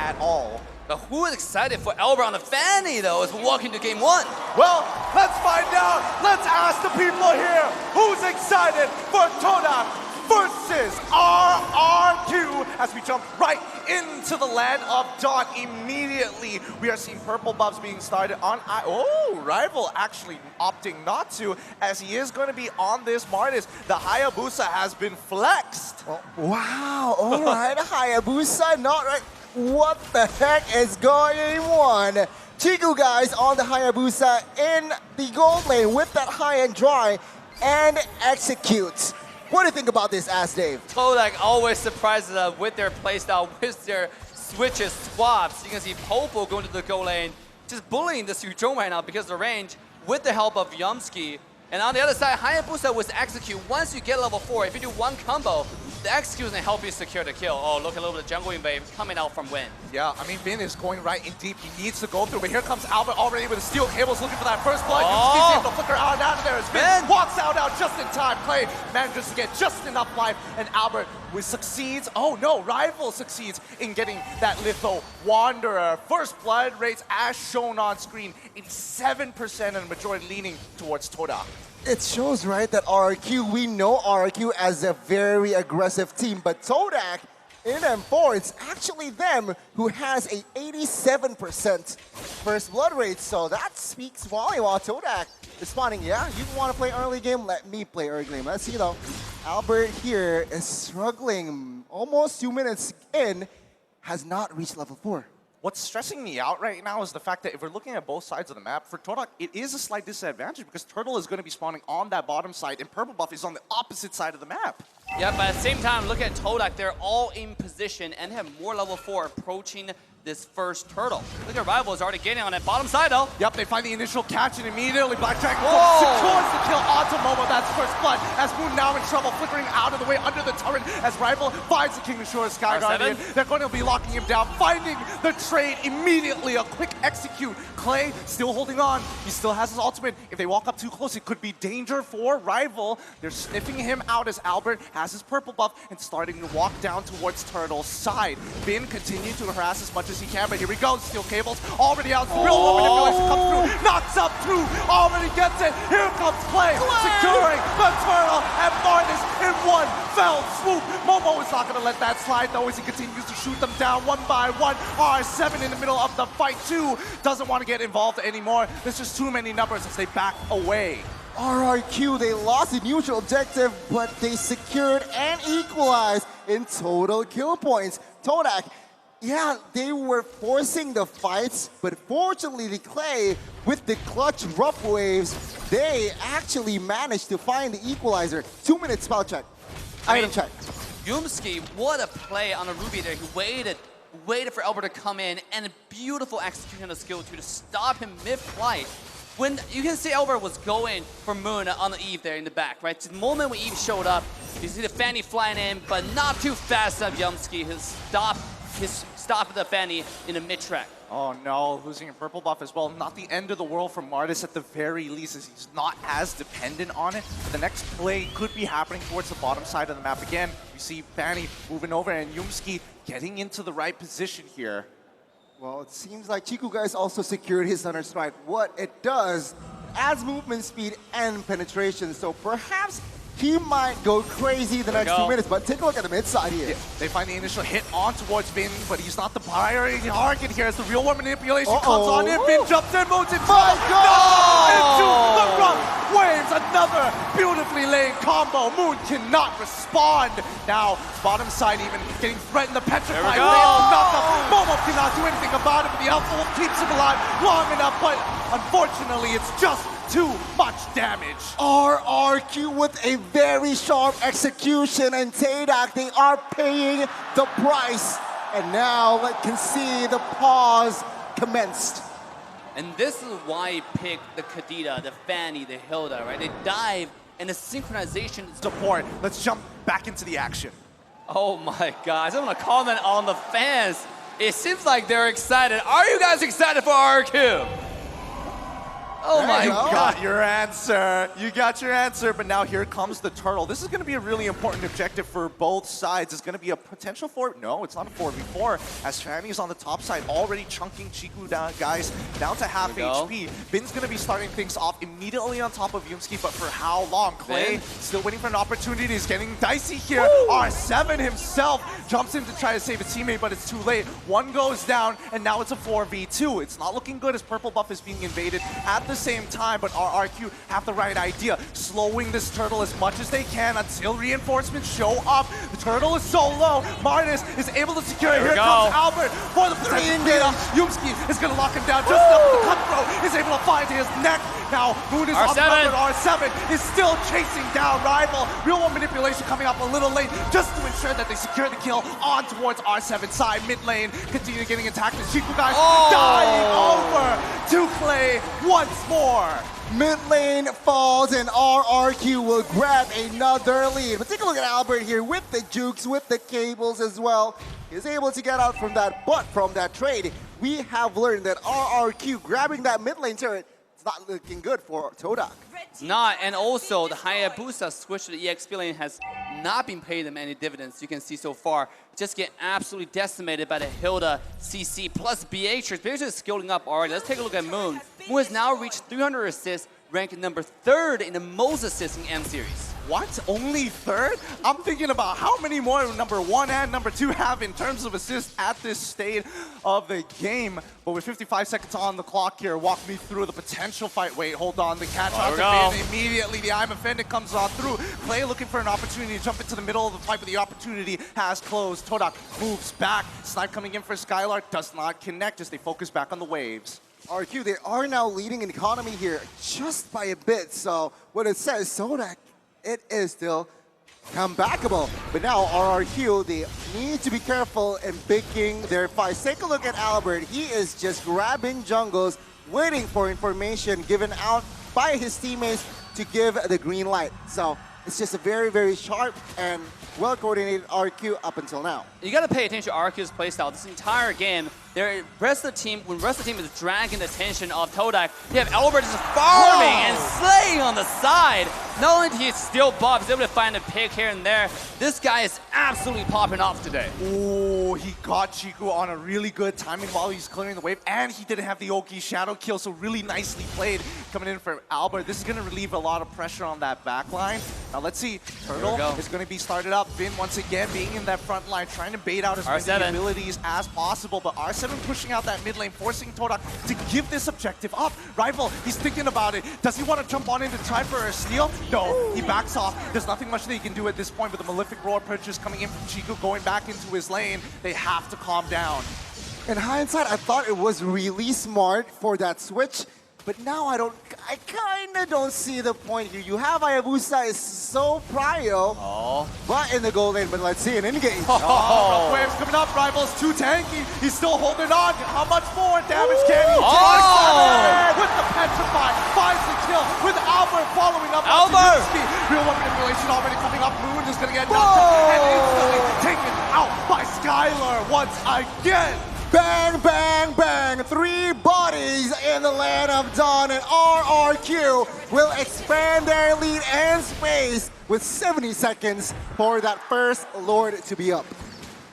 at all. But who is excited for Albert on the Fanny, though, as we walk into game one? Well, let's find out. Let's ask the people here who's excited for Todak versus Rrq as we jump right into the land of Dawn immediately. We are seeing purple buffs being started on Rival actually opting not to, as he is going to be on this Martis. The Hayabusa has been flexed. Oh, wow, all right, Hayabusa, not right. What the heck is going on? Chiku guys on the Hayabusa in the gold lane with that high and dry and executes. What do you think about this, Ask Dave? Todak always surprises us with their playstyle, with their switches, swaps. You can see Popo going to the gold lane, just bullying the Suzhong right now because of the range with the help of Yumski. And on the other side, Hayabusa was execute. Once you get level 4, if you do one combo, the execute is going to help you secure the kill. Oh, look, a little bit of jungle invade coming out from Win. Yeah, I mean, Vin is going right in deep. He needs to go through, but here comes Albert already with the steel cables looking for that first blood. He's able to flicker out of there as Vin walks out just in time. Clay manages to get just enough life, and Albert succeeds. Oh no, Rival succeeds in getting that Litho Wanderer. First blood rates as shown on screen, 87% and the majority leaning towards Todak. It shows, right, that Rrq, we know Rrq as a very aggressive team, but Todak in M4, it's actually them who has a 87% first blood rate, so that speaks volume while Todak responding, yeah, you want to play early game, let me play early game. Let's see though, Albert here is struggling, almost 2 minutes in, has not reached level 4. What's stressing me out right now is the fact that if we're looking at both sides of the map, for Todak, it is a slight disadvantage because Turtle is going to be spawning on that bottom side and Purple Buff is on the opposite side of the map. Yeah, but at the same time, look at Todak. They're all in position and have more level 4 approaching this first turtle. Look at Rival is already getting on that bottom side, though. Yep, they find the initial catch and immediately Black Dragon secures the kill onto Momo. That's first blood. As Moon now in trouble, flickering out of the way under the turret as Rival finds the King of Shore Sky Guardian. They're going to be locking him down, finding the trade immediately. A quick execute. Clay still holding on. He still has his ultimate. If they walk up too close, it could be danger for Rival. They're sniffing him out as Albert has his purple buff and starting to walk down towards Turtle's side. Bin continues to harass as much as he can, but here we go. Steel cables already out. Real world manipulation comes through. Knocks up through. Already gets it. Here comes Clay. Securing the Turtle and Martis in one fell swoop. Momo is not going to let that slide though as he continues to shoot them down one by one. R7 in the middle of the fight too. Doesn't want to get involved anymore. There's just too many numbers as they back away. Rrq, they lost the neutral objective, but they secured and equalized in total kill points. Todak, yeah, they were forcing the fights, but fortunately the Clay, with the clutch rough waves, they actually managed to find the equalizer. 2 minutes spell check. Item check. Yumski, what a play on a Ruby there. He waited for Albert to come in, and a beautiful execution of skill 2 to stop him mid-flight. When you can see Albert was going for Moon on the Eve there in the back, right? The moment when Eve showed up, you see the Fanny flying in, but not too fast enough. Yumski has stopped the Fanny in the mid-track. Oh no, losing a purple buff as well. Not the end of the world for Martis at the very least, as he's not as dependent on it. The next play could be happening towards the bottom side of the map again. We see Fanny moving over and Yumski getting into the right position here. Well, it seems like Chiku guys also secured his Thunder Strike. What it does, adds movement speed and penetration, so perhaps he might go crazy the next 2 minutes, but take a look at the mid side here. Yeah, they find the initial hit on towards Vin, but he's not the priority target here as the real world manipulation comes on in. Vin jumps in, moves it into the rough waves. Another beautifully laid combo. Moon cannot respond. Now, bottom side even getting threatened. The petrified Momo cannot do anything about it, but the Alpha Wolf keeps him alive long enough, but unfortunately it's just too much damage. Rrq with a very sharp execution, and Todak, they are paying the price. And now we can see the pause commenced. And this is why he picked the Kadita, the Fanny, the Hilda, right? They dive and the synchronization support. Let's jump back into the action. Oh my gosh, I'm gonna comment on the fans. It seems like they're excited. Are you guys excited for Rrq? Oh There my you go. god. Got your answer. You got your answer, but now here comes the turtle. This is going to be a really important objective for both sides. It's going to be a potential for... No, it's not a 4v4, as Fanny is on the top side, already chunking Chiku down, guys, down to half HP. Bin's going to be starting things off immediately on top of Yumski, but for how long? Clay still waiting for an opportunity. He's getting dicey here. R7 himself jumps in to try to save his teammate, but it's too late. One goes down, and now it's a 4v2. It's not looking good as purple buff is being invaded at the same time, but Rrq have the right idea, slowing this turtle as much as they can until reinforcements show up. The turtle is so low. Martis is able to secure it. Here comes Albert for the potential beat-up. Yumski is going to lock him down just enough. The cutthroat is able to find his neck. Now Moon is on the run, but R7 is still chasing down Rival. Real world manipulation coming up a little late just to ensure that they secure the kill on towards R7's side. Mid lane continue getting attacked. The Chiku guys dying over to Clay once more. Mid lane falls and Rrq will grab another lead. But take a look at Albert here with the jukes, with the cables as well. He's able to get out from that, but from that trade, we have learned that Rrq grabbing that mid lane turret, it's not looking good for Todak. Not, and also the Hayabusa switch to the EXP lane has not been paying them any dividends. You can see so far, just get absolutely decimated by the Hilda CC plus Beatrix. Beatrix is scaling up already. Let's take a look at Moon. Moon has now reached 300 assists, ranked number 3rd in the most assists in M series. What? Only 3rd? I'm thinking about how many more number 1 and number 2 have in terms of assists at this stage of the game. But with 55 seconds on the clock here, walk me through the potential fight. Wait, hold on. The catch out to Bin immediately. The I'm Offended comes on through. Clay looking for an opportunity to jump into the middle of the fight, but the opportunity has closed. Todak moves back. Snipe coming in for Skylar does not connect as they focus back on the waves. Rrq, they are now leading in economy here just by a bit. So what it says, Todak, it is still comebackable. But now Rrq, they need to be careful in picking their fights. Take a look at Albert. He is just grabbing jungles, waiting for information given out by his teammates to give the green light. So it's just a very, very sharp and well-coordinated Rrq up until now. You got to pay attention to Rrq's playstyle. This entire game, when the rest of the team is dragging the attention of Todak, you have Albert just farming and slaying on the side. Not only did he steal buff, he's able to find a pick here and there. This guy is absolutely popping off today. Oh, he got Chiku on a really good timing while he's clearing the wave, and he didn't have the Oki shadow kill, so really nicely played coming in for Albert. This is going to relieve a lot of pressure on that back line. Now let's see, Turtle is going to be started up. Bin once again being in that front line, trying to bait out as many abilities as possible, but R7 pushing out that mid lane, forcing Todak to give this objective up. Rival, he's thinking about it. Does he want to jump on in to try for a steal? No, he backs off. There's nothing much that he can do at this point, but the Malefic Roar purchase coming in from Chiku, going back into his lane. They have to calm down. In hindsight, I thought it was really smart for that switch, but now I kind of don't see the point here. You have Hayabusa is so prio, but in the goal lane, but let's see an in-game. Rough waves coming up, Rival's too tanky. He's still holding on. How much more damage can he take? With the Petrify, finds the kill with Albert following up. Albert! Real one manipulation already coming up. Moon is going to get knocked out and instantly taken out by Skylar once again. Bang, bang, bang. 3 bodies in the land of Dawn, and Rrq will expand their lead and space with 70 seconds for that first Lord to be up.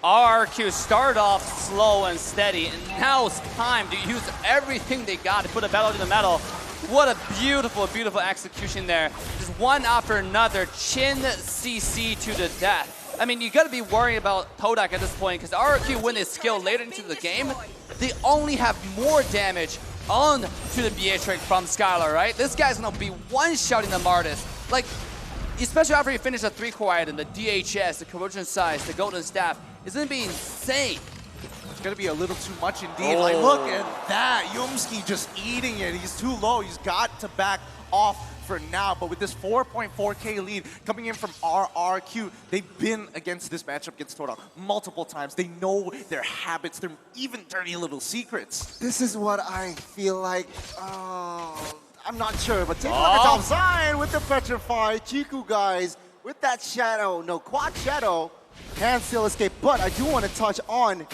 Rrq started off slow and steady, and now it's time to use everything they got to put a pedal to the metal. What a beautiful, beautiful execution there. Just one after another, chin CC to the death. I mean, you got to be worried about Todak at this point, because Rrq, when they skill later into the game, they only have more damage on to the Beatrix from Skylar, right? This guy's going to be one-shotting the Martis. Like, especially after you finish the 3-core item, the DHS, the Corrosion Size, the Golden Staff, it's going to be insane. It's going to be a little too much indeed. Like, look at that. Yumski just eating it. He's too low. He's got to back off for now, but with this 4.4K lead coming in from Rrq, they've been against this matchup against Todak multiple times. They know their habits, their even dirty little secrets. This is what I feel like. I'm not sure, but take a look at top side with the Petrify. Chiku guys with that shadow, no quad shadow, can still escape. But I do want to touch on,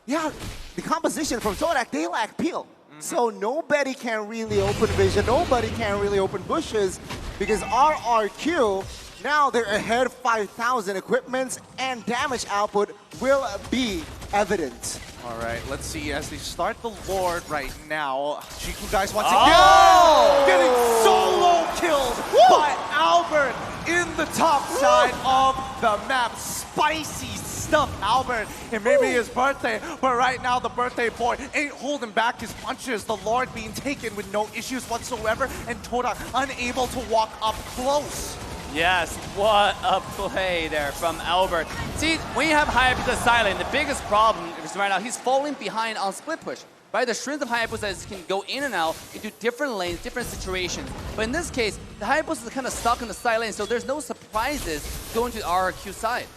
the composition from Todak. They lack peel. So nobody can really open vision, nobody can really open bushes because RRQ, now they're ahead 5,000 equipments and damage output will be evident. All right, let's see as they start the Lord right now. Chiku guys once Oh! again getting solo killed by Albert in the top side of the map. Spicy stuff, Albert. It may be his birthday, but right now the birthday boy ain't holding back his punches. The Lord being taken with no issues whatsoever, and Todak unable to walk up close. Yes, what a play there from Albert. See, when you have Hayabusa silent, the biggest problem is right now he's falling behind on split push. Right, the strength of Hayabusa is can go in and out into different lanes, different situations. But in this case, the Hayabusa is kind of stuck in the side lane, so there's no surprises going to the RRQ side.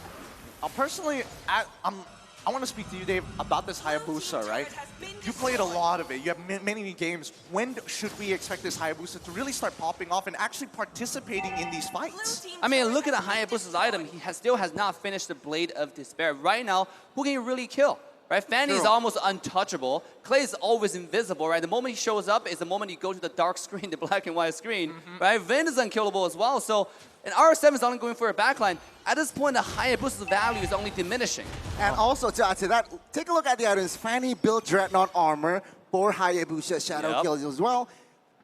Personally, I want to speak to you, Dave, about this Hayabusa, right? You played a lot of it. You have many games. When should we expect this Hayabusa to really start popping off and actually participating in these fights? I mean, look at the Hayabusa's item. He still has not finished the Blade of Despair. Right now, who can you really kill? Right, Fanny is almost untouchable. Clay is always invisible, right? The moment he shows up is the moment you go to the dark screen, the black and white screen, right? Vin is unkillable as well, so and R7 is only going for a backline. At this point, the Hayabusa's value is only diminishing. And also to add to that, take a look at the items. Fanny built Dreadnought armor for Hayabusa Shadow kills as well.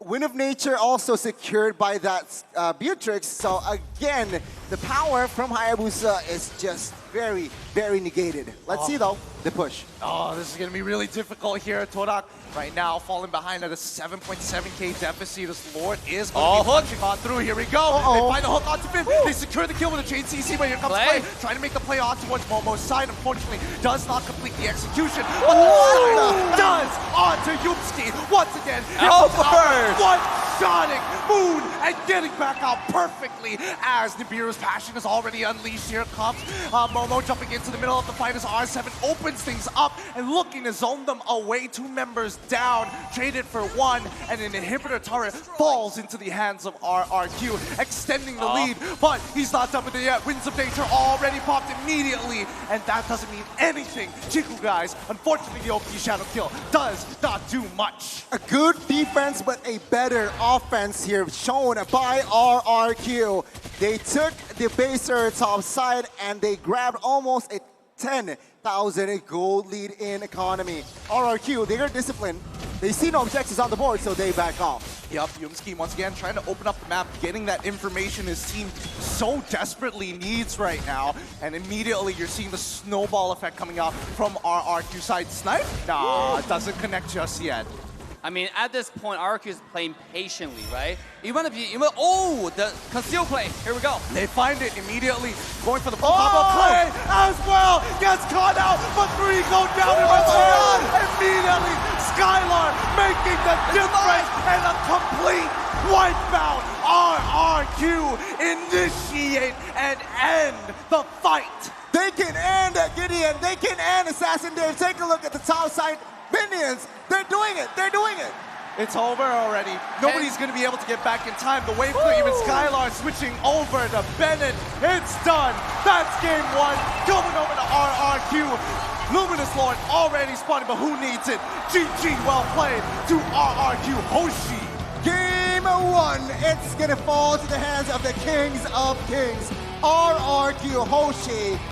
Wind of Nature also secured by that Beatrix. So again, the power from Hayabusa is just very, very negated. Let's see though, the push. Oh, this is going to be really difficult here. Todak right now falling behind at a 7.7k deficit. This Lord is going to be punching on through. Here we go. They find the hook onto Finn. They secure the kill with a chain CC, but here comes Clay. Trying to make the play on towards Momo's side. Unfortunately, does not complete the execution. But the side does onto Yupski. Once again, one-shotting Moon and getting back out perfectly as Nibiru's passion is already unleashed. Here comes Momo jumping into the middle of the fight as R7 opens things up and looking to zone them away. 2 members down, traded for 1, and an inhibitor turret falls into the hands of RRQ, extending the lead, but he's not done with it yet. Winds of Nature already popped immediately, and that doesn't mean anything. Chiku guys, unfortunately the OP Shadow kill does not do much. A good defense, but a better offense here shown by RRQ. They took the baser top side and they grabbed almost a 10,000 gold lead in economy. RRQ, they are disciplined. They see no objectives on the board, so they back off. Yup, Yumski once again trying to open up the map, getting that information his team so desperately needs right now. And immediately you're seeing the snowball effect coming out from RRQ side. Snipe? Nah, doesn't connect just yet. I mean, at this point, RRQ is playing patiently, right? Even if you, oh, the conceal play. Here we go. They find it immediately, going for the full combo play as well. Gets caught out, but 3 go down in return. Immediately, Skylar making the difference and a complete wipeout. RRQ initiate and end the fight. They can end Gideon. They can end Assassin Dave. Take a look at the top side. Minions, they're doing it. They're doing it. It's over already. Nobody's going to be able to get back in time. The wave clear, even Skylar switching over to Bennett. It's done. That's game 1. Going over to RRQ. Luminous Lord already spotted, but who needs it? GG, well played to RRQ Hoshi. Game 1, it's going to fall to the hands of the Kings of Kings. RRQ Hoshi